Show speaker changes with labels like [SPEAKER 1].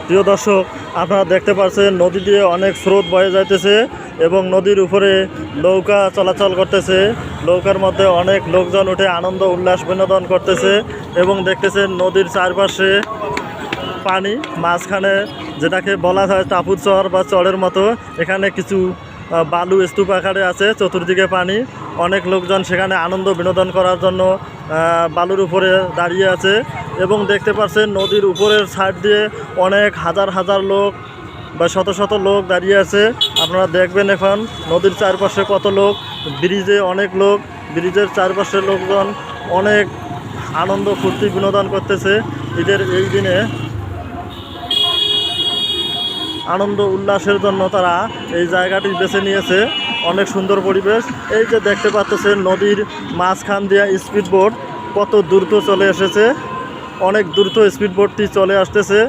[SPEAKER 1] প্রিয় দর্শক, আপনারা দেখতে পাচ্ছেন নদী দিয়ে অনেক স্রোত বয়ে যাইতেছে এবং নদীর উপরে নৌকা চলাচল করতেছে। নৌকার মধ্যে অনেক লোকজন উঠে আনন্দ উল্লাস বিনোদন করতেছে এবং দেখতেছেন নদীর চারপাশে পানি, মাঝখানে যেটাকে বলা হয় টাপুর চর বা চরের মতো, এখানে কিছু বালু স্তূপ আকারে আছে, চতুর্দিকে পানি। অনেক লোকজন সেখানে আনন্দ বিনোদন করার জন্য বালুর উপরে দাঁড়িয়ে আছে এবং দেখতে পাচ্ছেন নদীর উপরের সাইড দিয়ে অনেক হাজার হাজার লোক বা শত শত লোক দাঁড়িয়ে আছে। আপনারা দেখবেন এখন নদীর চারপাশে কত লোক, ব্রিজে অনেক লোক, ব্রিজের চারপাশে লোকজন অনেক আনন্দ ফুর্তি বিনোদন করতেছে। ঈদের এই দিনে আনন্দ উল্লাসের জন্য তারা এই জায়গাটি বেছে নিয়েছে। অনেক সুন্দর পরিবেশ। এই যে দেখতে পাচ্ছেন নদীর মাঝখান দিয়ে স্পিড বোট কত দ্রুত চলে এসেছে, অনেক দ্রুত স্পিড বোটটি চলে আসতেছে।